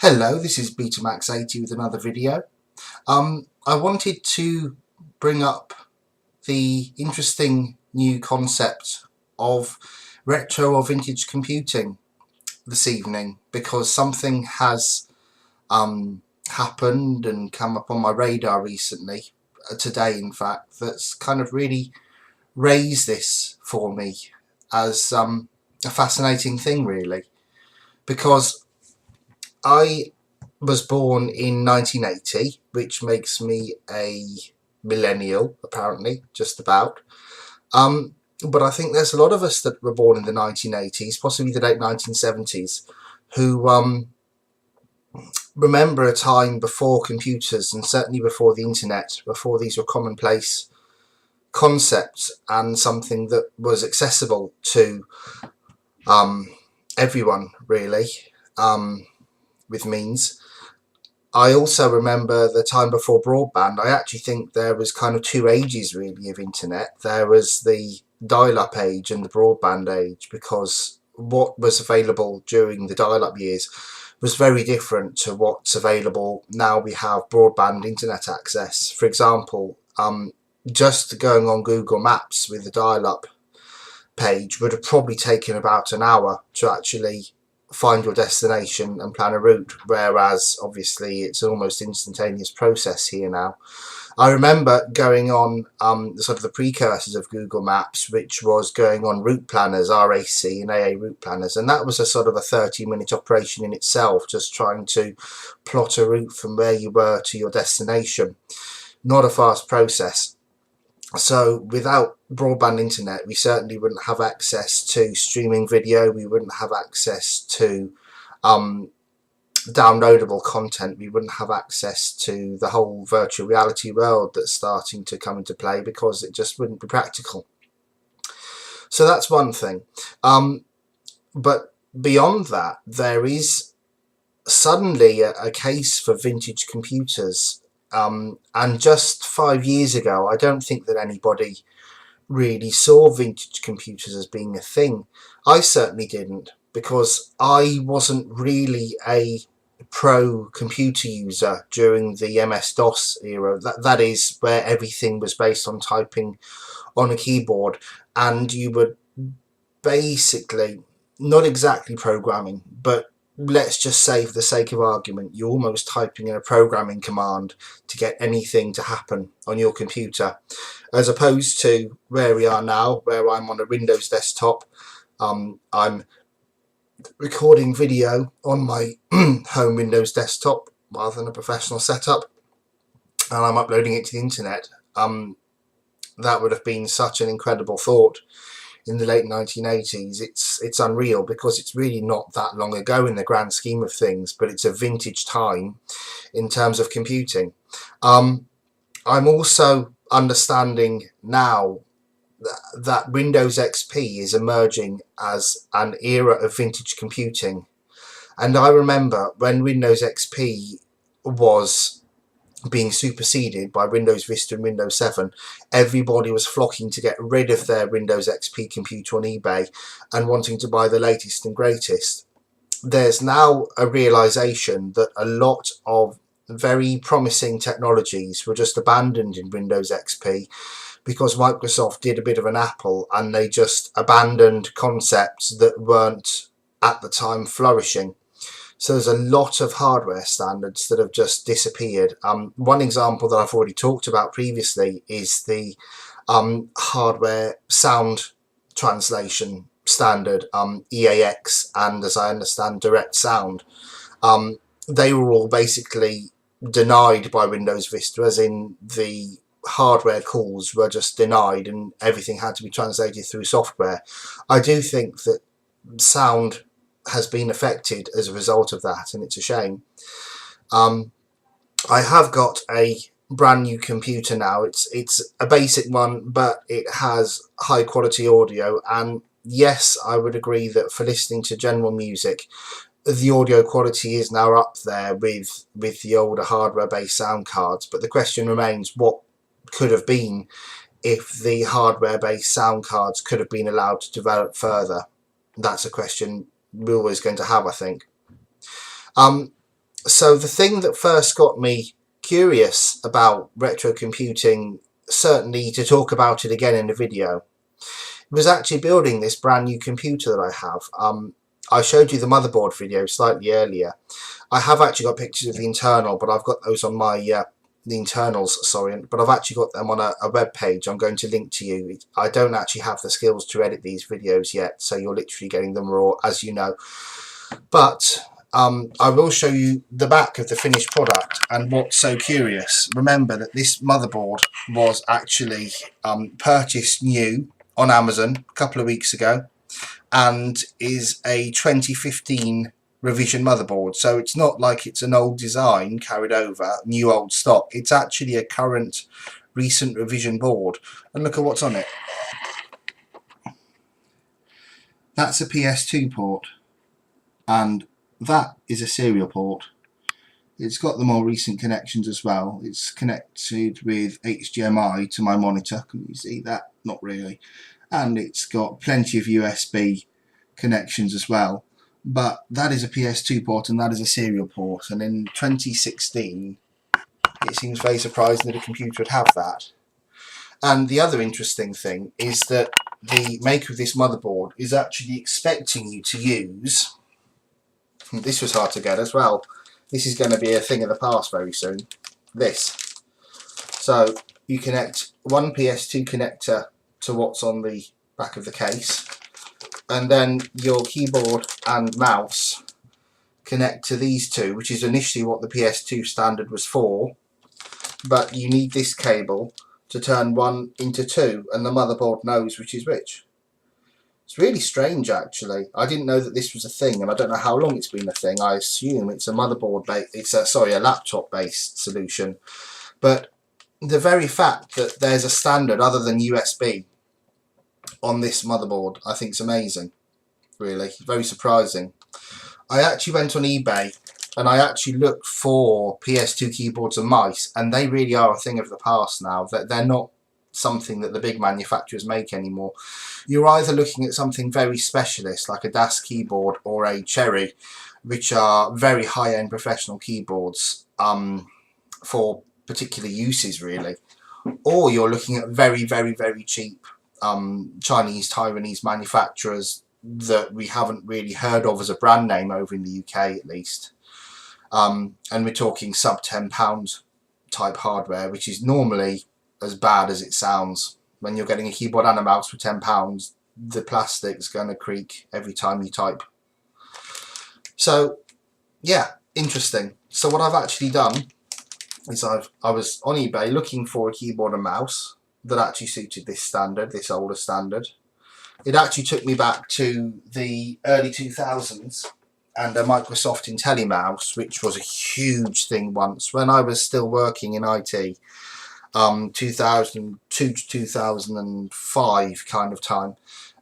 Hello, this is Betamax80 with another video. I wanted to bring up the interesting new concept of retro or vintage computing this evening because something has happened and come up on my radar recently, today in fact, that's kind of really raised this for me as a fascinating thing really, because I was born in 1980, which makes me a millennial, apparently, just about. But I think there's a lot of us that were born in the 1980s, possibly the late 1970s, who remember a time before computers and certainly before the internet, before these were commonplace concepts and something that was accessible to everyone, really, with means. I also remember the time before broadband. I actually think there was kind of two ages really of internet. There was the dial-up age and the broadband age, because what was available during the dial-up years was very different to what's available now. We have broadband internet access. For example, just going on Google Maps with the dial-up page would have probably taken about an hour to actually find your destination and plan a route, whereas obviously it's an almost instantaneous process here now. I remember going on sort of the precursors of Google Maps, which was going on route planners, RAC and AA route planners, and that was a sort of a 30-minute operation in itself, just trying to plot a route from where you were to your destination. Not a fast process. So without broadband internet, we certainly wouldn't have access to streaming video, we wouldn't have access to downloadable content, we wouldn't have access to the whole virtual reality world that's starting to come into play, because it just wouldn't be practical. So that's one thing. But beyond that, there is suddenly a case for vintage computers. And just 5 years ago, I don't think that anybody really saw vintage computers as being a thing. I certainly didn't, because I wasn't really a pro computer user during the MS-DOS era. That is where everything was based on typing on a keyboard, and you were basically not exactly programming, but let's just say for the sake of argument, you're almost typing in a programming command to get anything to happen on your computer, as opposed to where we are now, where I'm on a Windows desktop. I'm recording video on my home Windows desktop rather than a professional setup, and I'm uploading it to the internet. That would have been such an incredible thought in the late 1980s. It's unreal, because it's really not that long ago in the grand scheme of things, but it's a vintage time in terms of computing. I'm also understanding now that Windows XP is emerging as an era of vintage computing, and I remember when Windows XP was being superseded by Windows Vista and Windows 7, everybody was flocking to get rid of their Windows XP computer on eBay and wanting to buy the latest and greatest. There's now a realization that a lot of very promising technologies were just abandoned in Windows XP because Microsoft did a bit of an Apple and they just abandoned concepts that weren't at the time flourishing. So there's a lot of hardware standards that have just disappeared. One example that I've already talked about previously is the hardware sound translation standard, EAX, and as I understand, Direct Sound. They were all basically denied by Windows Vista, as in the hardware calls were just denied and everything had to be translated through software. I do think that sound has been affected as a result of that, and it's a shame. I have got a brand new computer now. It's a basic one, but it has high quality audio, and yes, I would agree that for listening to general music, the audio quality is now up there with the older hardware based sound cards. But the question remains, what could have been if the hardware based sound cards could have been allowed to develop further? That's a question we're always going to have, I think. So the thing that first got me curious about retro computing, certainly to talk about it again in the video, was actually building this brand new computer that I have. I showed you the motherboard video slightly earlier. I have actually got pictures of the internal, but I've got those on my the internals, sorry, but I've actually got them on a web page I'm going to link to you. I don't actually have the skills to edit these videos yet, so you're literally getting them raw, as you know. But I will show you the back of the finished product. And what's so curious, remember that this motherboard was actually purchased new on Amazon a couple of weeks ago, and is a 2015 revision motherboard. So it's not like it's an old design carried over, new old stock. It's actually a current recent revision board. And look at what's on it. That's a PS2 port, and that is a serial port. It's got the more recent connections as well. It's connected with HDMI to my monitor. Can you see that? Not really. And it's got plenty of USB connections as well. But that is a PS2 port, and that is a serial port. And in 2016, it seems very surprising that a computer would have that. And the other interesting thing is that the maker of this motherboard is actually expecting you to use, this was hard to get as well, this is going to be a thing of the past very soon, this. So you connect one PS2 connector to what's on the back of the case, and then your keyboard and mouse connect to these two, which is initially what the PS2 standard was for, but you need this cable to turn one into two, and the motherboard knows which is which. It's really strange, actually. I didn't know that this was a thing, and I don't know how long it's been a thing. I assume it's a a laptop based solution. But the very fact that there's a standard other than USB on this motherboard, I think is amazing. Really, very surprising. I actually went on eBay and I actually looked for PS2 keyboards and mice, and they really are a thing of the past now. That they're not something that the big manufacturers make anymore. You're either looking at something very specialist like a DAS keyboard or a Cherry, which are very high-end professional keyboards for particular uses really, or you're looking at very, very, very cheap Chinese, Taiwanese manufacturers that we haven't really heard of as a brand name over in the UK at least. And we're talking sub £10 type hardware, which is normally as bad as it sounds. When you're getting a keyboard and a mouse for £10, the plastic's going to creak every time you type. So yeah, interesting. So what I've actually done is I was on eBay looking for a keyboard and mouse that actually suited this standard, this older standard. It actually took me back to the early 2000s and a Microsoft IntelliMouse, which was a huge thing once when I was still working in IT. 2002 to 2005 kind of time,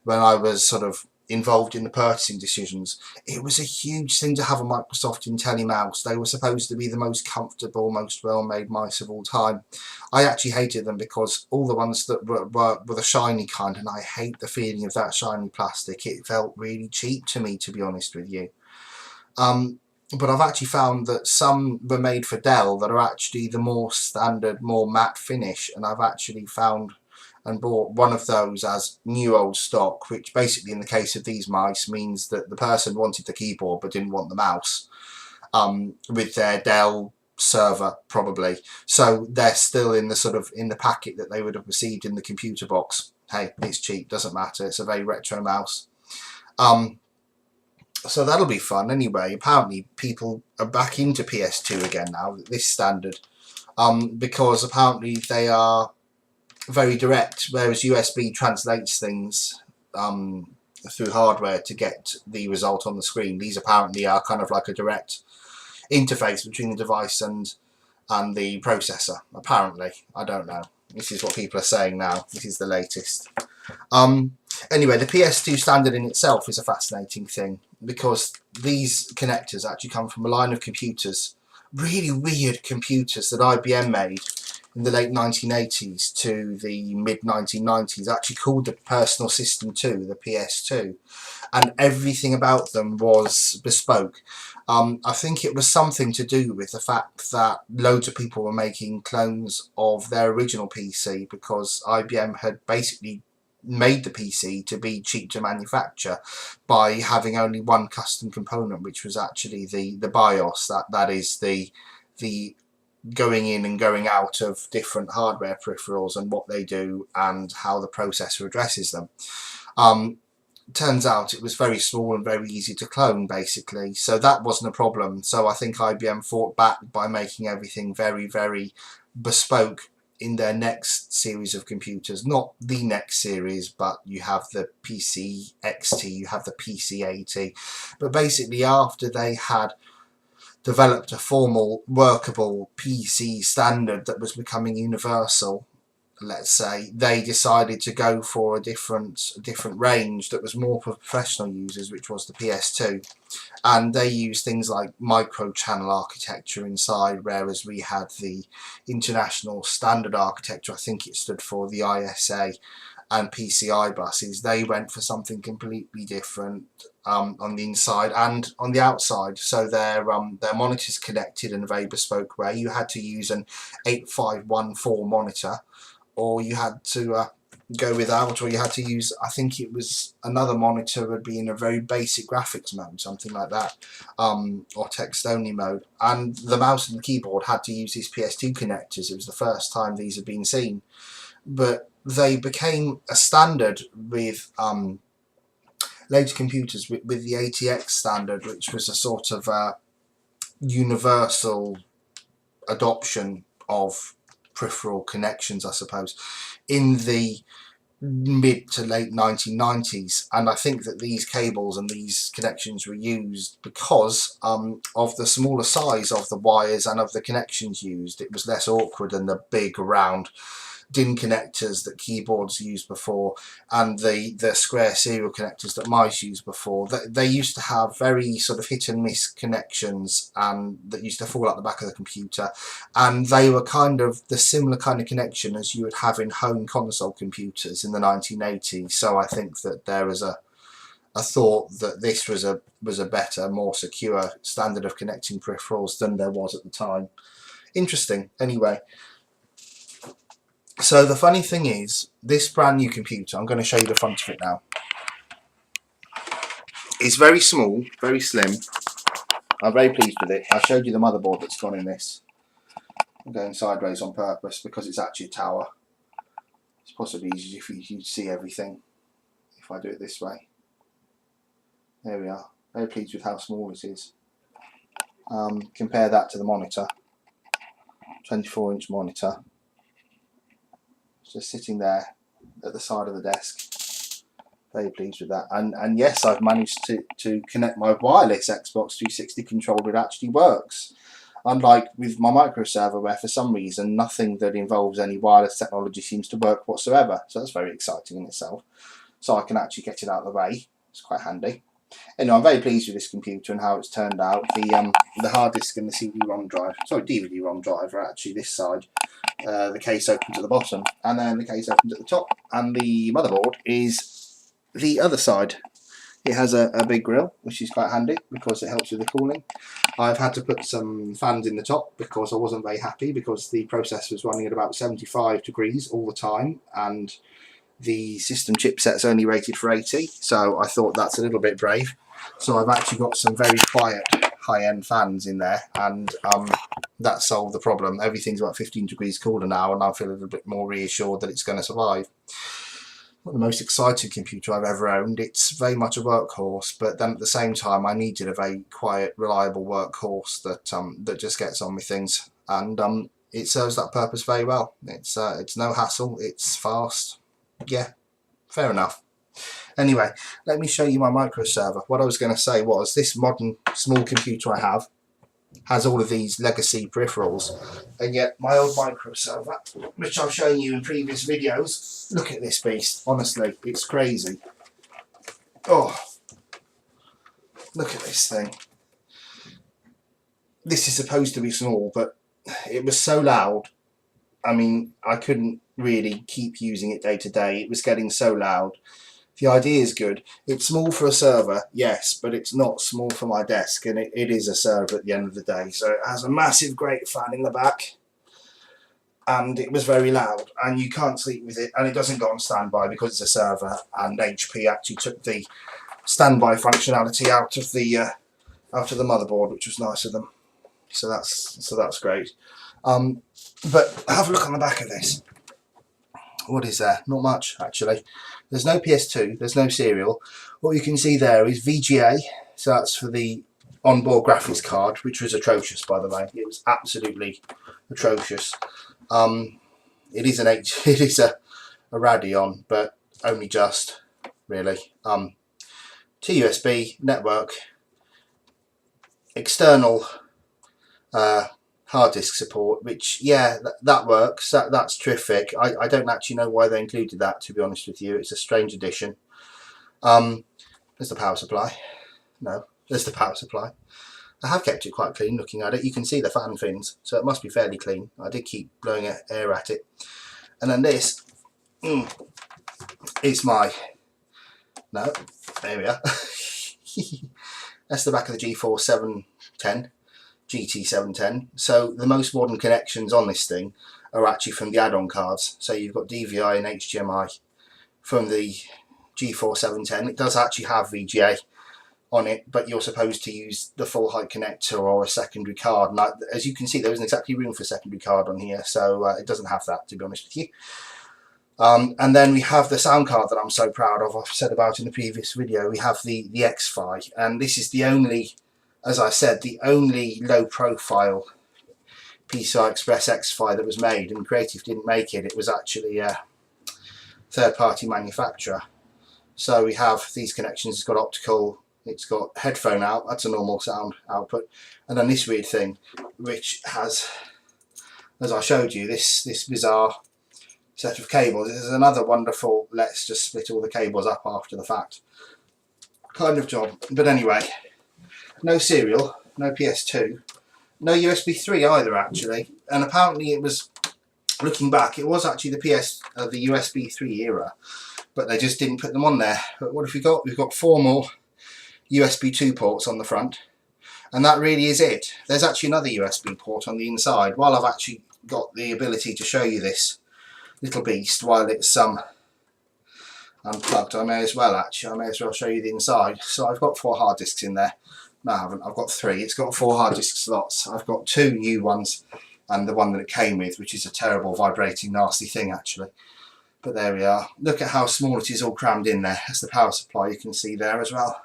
when I was sort of involved in the purchasing decisions. It was a huge thing to have a Microsoft IntelliMouse. They were supposed to be the most comfortable, most well-made mice of all time. I actually hated them because all the ones that were the shiny kind, and I hate the feeling of that shiny plastic. It felt really cheap to me, to be honest with you. But I've actually found that some were made for Dell that are actually the more standard, more matte finish, and I've actually found and bought one of those as new old stock, which basically in the case of these mice means that the person wanted the keyboard but didn't want the mouse, with their Dell server probably. So they're still in the sort of in the packet that they would have received in the computer box. Hey, it's cheap, doesn't matter, it's a very retro mouse. So that'll be fun anyway. Apparently people are back into PS2 again now, this standard, because apparently they are very direct, whereas USB translates things through hardware to get the result on the screen. These apparently are kind of like a direct interface between the device and the processor. Apparently, I don't know. This is what people are saying now. This is the latest. Anyway, the PS2 standard in itself is a fascinating thing, because these connectors actually come from a line of computers, really weird computers that IBM made in the late 1980s to the mid 1990s, actually called the Personal System 2, the PS2, and everything about them was bespoke. I think it was something to do with the fact that loads of people were making clones of their original PC, because IBM had basically made the PC to be cheap to manufacture by having only one custom component, which was actually the BIOS. That is the going in and going out of different hardware peripherals and what they do and how the processor addresses them. Turns out it was very small and very easy to clone, basically, so that wasn't a problem. So I think IBM fought back by making everything very, very bespoke in their next series of computers. Not the next series, but you have the PC XT, you have the PC AT, but basically after they had developed a formal workable PC standard that was becoming universal, let's say, they decided to go for a different range that was more for professional users, which was the PS2, and they used things like micro-channel architecture inside, whereas we had the International Standard Architecture. I think it stood for the ISA, and PCI buses. They went for something completely different on the inside and on the outside. So their monitors connected in a very bespoke way. You had to use an 8514 monitor, or you had to go without, or you had to use, I think it was another monitor would be in a very basic graphics mode, something like that, or text only mode. And the mouse and the keyboard had to use these PS2 connectors. It was the first time these had been seen, but they became a standard with later computers, with the ATX standard, which was a sort of universal adoption of peripheral connections, I suppose, in the mid to late 1990s. And I think that these cables and these connections were used because of the smaller size of the wires and of the connections used. It was less awkward than the big round DIN connectors that keyboards used before, and the square serial connectors that mice used before. They used to have very sort of hit and miss connections, and that used to fall out the back of the computer, and they were kind of the similar kind of connection as you would have in home console computers in the 1980s. So I think that there was a thought that this was a better, more secure standard of connecting peripherals than there was at the time. Interesting. Anyway, so the funny thing is, this brand new computer, I'm going to show you the front of it now. It's very small, very slim. I'm very pleased with it. I showed you the motherboard that's gone in this. I'm going sideways on purpose because it's actually a tower. It's possibly easier if you see everything if I do it this way. There we are. Very pleased with how small it is. Compare that to the monitor. 24-inch monitor. Just sitting there at the side of the desk. Very pleased with that. And yes, I've managed to connect my wireless Xbox 360 controller. It actually works. Unlike with my micro server, where for some reason nothing that involves any wireless technology seems to work whatsoever. So that's very exciting in itself. So I can actually get it out of the way. It's quite handy. Anyway, I'm very pleased with this computer and how it's turned out. The hard disk and the CD-ROM drive, sorry, DVD-ROM drive are actually this side. The case opens at the bottom, and then the case opens at the top, and the motherboard is the other side. It has a big grill, which is quite handy because it helps with the cooling. I've had to put some fans in the top because I wasn't very happy, because the processor was running at about 75 degrees all the time, and the system chipset's only rated for 80, so I thought that's a little bit brave. So I've actually got some very quiet high-end fans in there, and that solved the problem. Everything's about 15 degrees cooler now, and I feel a little bit more reassured that it's going to survive. Not the most exciting computer I've ever owned. It's very much a workhorse, but then at the same time I needed a very quiet, reliable workhorse that just gets on with things, and it serves that purpose very well. It's no hassle, it's fast. Yeah, fair enough. Anyway, let me show you my micro server. What I was going to say was, this modern small computer I have has all of these legacy peripherals, and yet my old micro server, which I've shown you in previous videos, look at this beast. Honestly, it's crazy. Oh, look at this thing. This is supposed to be small, but it was so loud I mean, I couldn't really keep using it day to day. It was getting so loud. The idea is good. It's small for a server, yes, but it's not small for my desk, and it is a server at the end of the day. So it has a massive grate fan in the back, and it was very loud, and you can't sleep with it, and it doesn't go on standby because it's a server, and HP actually took the standby functionality out of the motherboard, which was nice of them. So that's great. But have a look on the back of this. What is there? Not much, actually. There's no PS2, there's no serial. What you can see there is VGA, so that's for the onboard graphics card, which was atrocious, by the way. It was absolutely atrocious. It is a Radeon, but only just, really. 2 USB, network, external hard disk support, which, yeah, that works. That's terrific. I don't actually know why they included that, to be honest with you. It's a strange addition. There's the power supply. No, there's the power supply. I have kept it quite clean looking at it. You can see the fan fins, so it must be fairly clean. I did keep blowing air at it. And then this is my... No, there we are. That's the back of the GeForce 710. GT710. So the most modern connections on this thing are actually from the add-on cards. So you've got DVI and HDMI from the GeForce 710. It does actually have VGA on it, but you're supposed to use the full height connector or a secondary card. And as you can see, there isn't exactly room for a secondary card on here, so it doesn't have that, to be honest with you. And then we have the sound card that I'm so proud of. I've said about in the previous video. We have the X-Fi, and this is the only, as I said, the only low-profile PCI Express X-Fi that was made, and Creative didn't make it. It was actually a third-party manufacturer. So we have these connections. It's got optical, it's got headphone out, that's a normal sound output, and then this weird thing, which has, as I showed you, this bizarre set of cables. This is another wonderful, let's just split all the cables up after the fact kind of job. But anyway, no serial, no PS2, no USB 3 either, actually. And apparently it was, looking back, it was actually the USB 3 era, but they just didn't put them on there. But what have we got? We've got 4 more USB 2 ports on the front, and that really is it. There's actually another USB port on the inside. While I've actually got the ability to show you this little beast while it's unplugged, I may as well show you the inside. So I've got 4 hard disks in there. No, I haven't. I've got 3. It's got 4 hard disk slots. I've got 2 new ones and the one that it came with, which is a terrible vibrating nasty thing actually. But there we are. Look at how small it is all crammed in there. That's the power supply you can see there as well.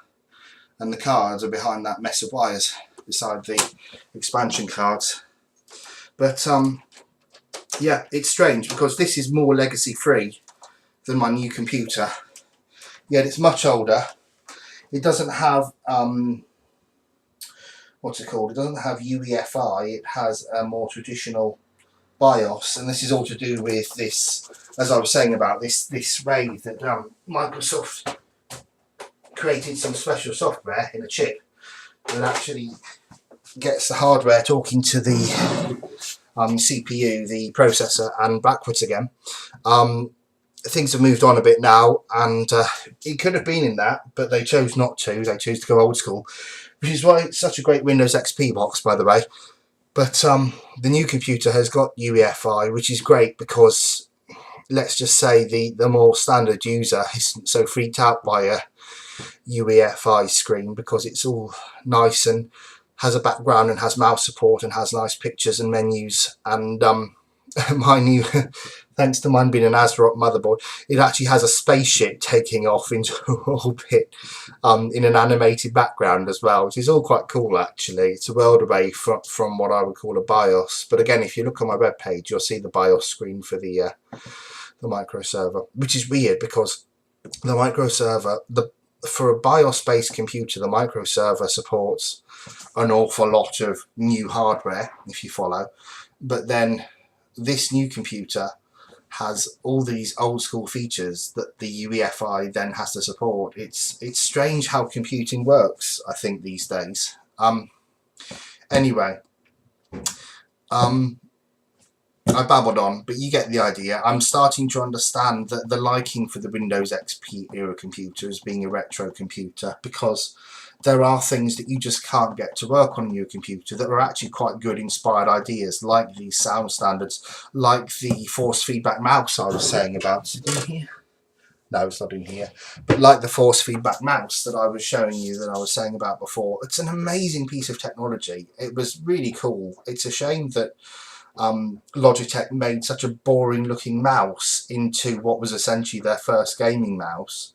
And the cards are behind that mess of wires beside the expansion cards. But yeah, it's strange because this is more legacy free than my new computer. Yet it's much older. It doesn't have what's it called? It doesn't have UEFI. It has a more traditional BIOS, and this is all to do with this, as I was saying about this RAID that Microsoft created some special software in a chip that actually gets the hardware talking to the CPU, the processor, and backwards again. Things have moved on a bit now, and it could have been in that, but they chose not to. They chose to go old school, which is why it's such a great Windows XP box, by the way. But the new computer has got UEFI, which is great because, let's just say, the more standard user isn't so freaked out by a UEFI screen because it's all nice and has a background and has mouse support and has nice pictures and menus. And my new, thanks to mine being an ASRock motherboard, it actually has a spaceship taking off into orbit in an animated background as well, which is all quite cool actually. It's a world away from what I would call a BIOS. But again, if you look on my web page, you'll see the BIOS screen for the micro server, which is weird because the micro server, for a BIOS-based computer, the micro server supports an awful lot of new hardware, if you follow. But then this new computer has all these old school features that the UEFI then has to support. It's strange how computing works, I think, these days. Anyway, I babbled on, but you get the idea. I'm starting to understand that the liking for the Windows XP era computer as being a retro computer, because there are things that you just can't get to work on your computer that are actually quite good inspired ideas, like these sound standards, like the force feedback mouse I was saying about. Is it in here? No, it's not in here. But like the force feedback mouse that I was showing you, that I was saying about before, it's an amazing piece of technology. It was really cool. It's a shame that Logitech made such a boring looking mouse into what was essentially their first gaming mouse.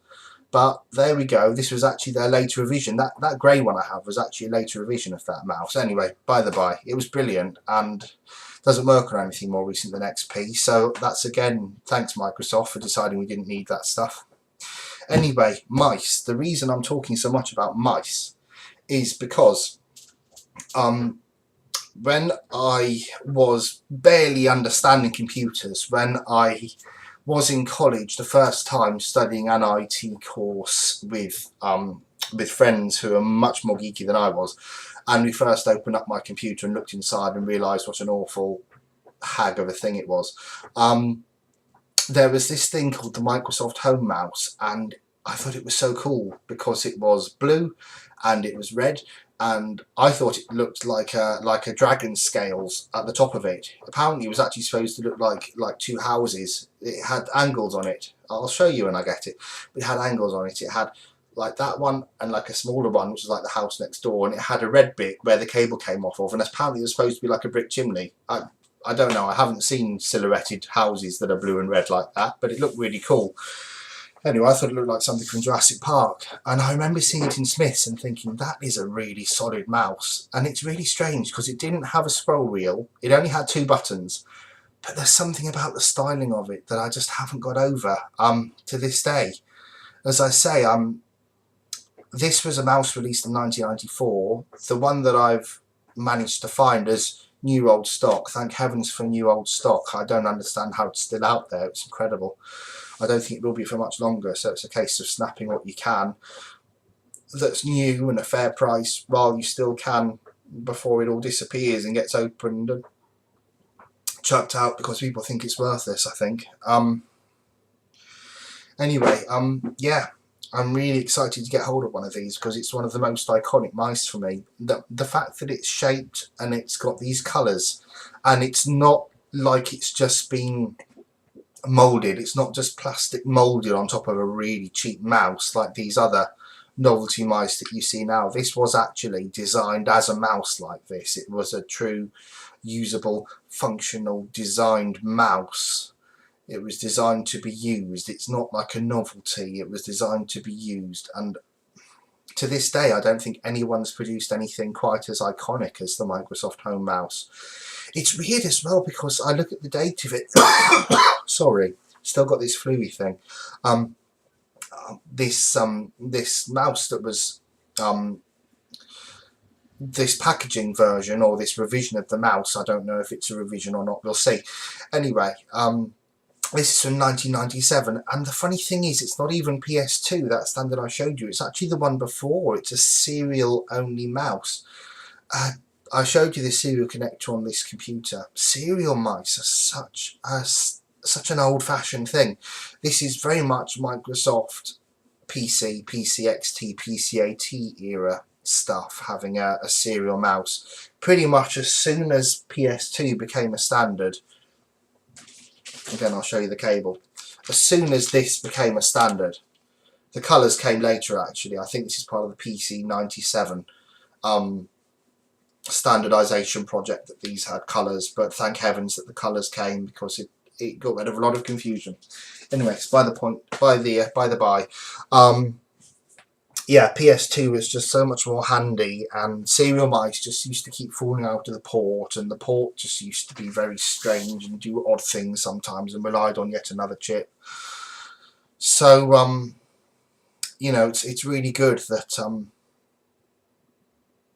But there we go. This was actually their later revision. That grey one I have was actually a later revision of that mouse. Anyway, by the by, it was brilliant and doesn't work on anything more recent than XP. So that's, again, thanks Microsoft for deciding we didn't need that stuff. Anyway, mice. The reason I'm talking so much about mice is because when I was barely understanding computers, when I was in college the first time studying an IT course with friends who are much more geeky than I was, and we first opened up my computer and looked inside and realised what an awful hag of a thing it was. There was this thing called the Microsoft Home Mouse, and I thought it was so cool because it was blue and it was red, and I thought it looked like a dragon's scales at the top of it. Apparently it was actually supposed to look like two houses. It had angles on it. I'll show you when I get it. It had angles on it. It had like that one and like a smaller one, which was like the house next door, and it had a red bit where the cable came off of, and apparently it was supposed to be like a brick chimney. I don't know, I haven't seen silhouetted houses that are blue and red like that, but it looked really cool. Anyway, I thought it looked like something from Jurassic Park, and I remember seeing it in Smith's and thinking, that is a really solid mouse. And it's really strange because it didn't have a scroll wheel, it only had 2 buttons, but there's something about the styling of it that I just haven't got over to this day. As I say, this was a mouse released in 1994. The one that I've managed to find as new old stock, thank heavens for new old stock. I don't understand how it's still out there, it's incredible. I don't think it will be for much longer, so it's a case of snapping what you can that's new and a fair price while you still can, before it all disappears and gets opened and chucked out because people think it's worthless, I think. Anyway, yeah, I'm really excited to get hold of one of these because it's one of the most iconic mice for me. The fact that it's shaped and it's got these colours, and it's not like it's just been moulded, it's not just plastic moulded on top of a really cheap mouse like these other novelty mice that you see now. This was actually designed as a mouse like this. It was a true usable, functional, designed mouse. It was designed to be used. It's not like a novelty, it was designed to be used, and to this day I don't think anyone's produced anything quite as iconic as the Microsoft Home Mouse. It's weird as well because I look at the date of it sorry, still got this fluey thing. This mouse that was this packaging version, or this revision of the mouse, I don't know if it's a revision or not, we'll see. Anyway, this is from 1997, and the funny thing is it's not even PS2, that standard I showed you, it's actually the one before. It's a serial only mouse. I showed you the serial connector on this computer. Serial mice are such an old-fashioned thing. This is very much Microsoft PC, PCXT, PCAT era stuff, having a serial mouse. Pretty much as soon as PS2 became a standard, again I'll show you the cable, as soon as this became a standard, the colours came later actually. I think this is part of the PC97 standardization project that these had colours, but thank heavens that the colours came because it got rid of a lot of confusion. Anyways, by the by, yeah, PS2 was just so much more handy, and serial mice just used to keep falling out of the port, and the port just used to be very strange and do odd things sometimes and relied on yet another chip. So you know, it's really good that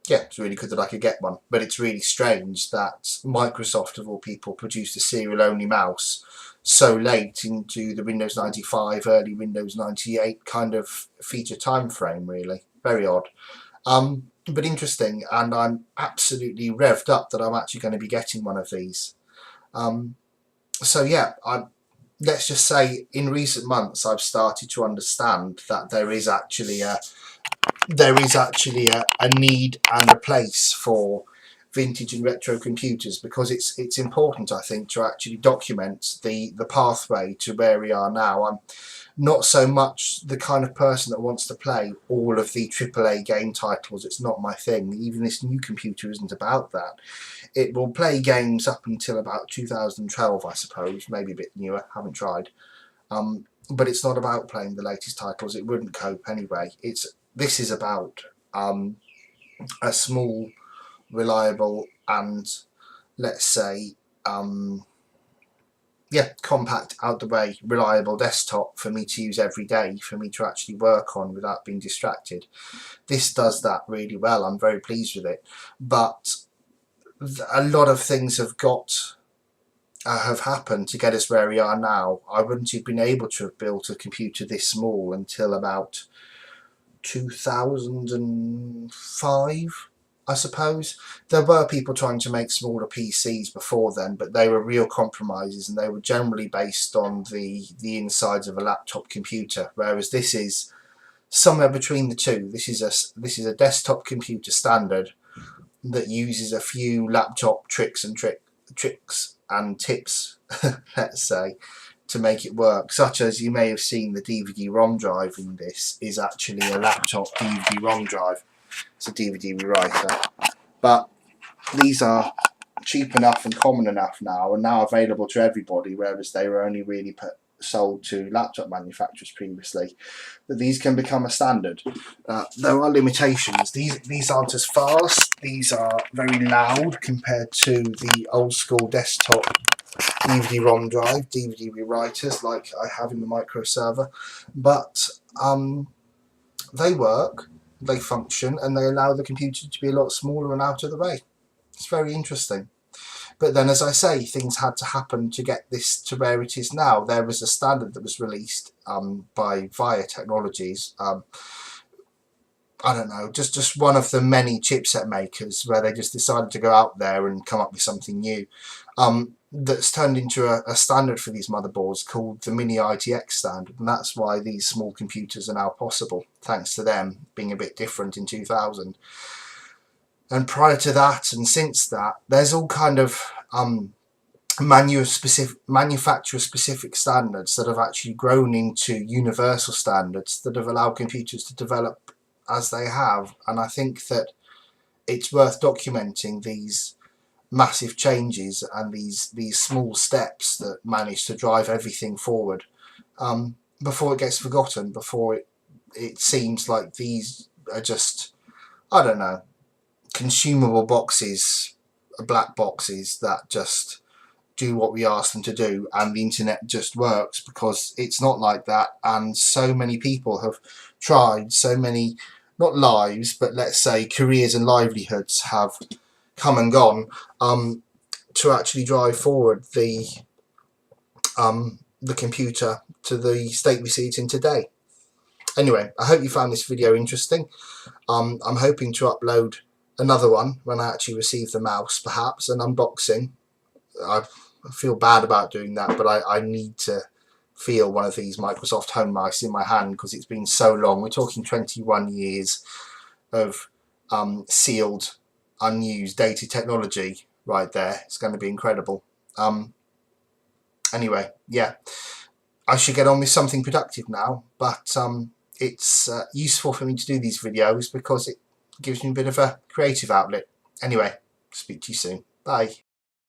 yeah, it's really good that I could get one, but it's really strange that Microsoft, of all people, produced a serial-only mouse so late into the Windows 95, early Windows 98 kind of feature time frame, really. Very odd. But interesting, and I'm absolutely revved up that I'm actually going to be getting one of these. So yeah, let's just say in recent months I've started to understand that there is actually a need and a place for vintage and retro computers, because it's important, I think, to actually document the pathway to where we are now. I'm not so much the kind of person that wants to play all of the AAA game titles. It's not my thing. Even this new computer isn't about that. It will play games up until about 2012, I suppose, maybe a bit newer, haven't tried. But it's not about playing the latest titles. It wouldn't cope anyway. This is about a small, reliable, and let's say compact, out the way, reliable desktop for me to use every day, for me to actually work on without being distracted. This does that really well. I'm very pleased with it. But a lot of things have happened to get us where we are now. I wouldn't have been able to have built a computer this small until about 2005, I suppose. There were people trying to make smaller PCs before then, but they were real compromises, and they were generally based on the insides of a laptop computer, whereas this is somewhere between the two. This is a desktop computer standard that uses a few laptop tricks and tips, let's say, to make it work, such as you may have seen the DVD-ROM drive in this is actually a laptop DVD-ROM drive. It's a DVD rewriter, but these are cheap enough and common enough now, and now available to everybody, whereas they were only really sold to laptop manufacturers previously, that these can become a standard. There are limitations. These aren't as fast. These are very loud compared to the old school desktop DVD-ROM drive, DVD rewriters like I have in the micro server, but they work, they function, and they allow the computer to be a lot smaller and out of the way. It's very interesting. But then, as I say, things had to happen to get this to where it is now. There was a standard that was released by VIA Technologies. I don't know, just one of the many chipset makers where they just decided to go out there and come up with something new. That's turned into a standard for these motherboards called the Mini ITX standard, and that's why these small computers are now possible, thanks to them being a bit different in 2000. And prior to that and since that, there's all kind of manufacturer-specific standards that have actually grown into universal standards that have allowed computers to develop as they have. And I think that it's worth documenting these massive changes and these small steps that manage to drive everything forward before it gets forgotten, before it seems like these are just, I don't know, consumable boxes, black boxes that just do what we ask them to do, and the internet just works, because it's not like that. And so many people have tried, so many, not lives, but let's say careers and livelihoods have come and gone to actually drive forward the computer to the state we see it in today. Anyway, I hope you found this video interesting. I'm hoping to upload another one when I actually receive the mouse, perhaps an unboxing. I feel bad about doing that, but I need to feel one of these Microsoft Home mice in my hand, because it's been so long. We're talking 21 years of sealed, unused, dated technology right there. It's going to be incredible. Anyway, yeah, I should get on with something productive now, but it's useful for me to do these videos because it gives me a bit of a creative outlet. Anyway, speak to you soon. Bye.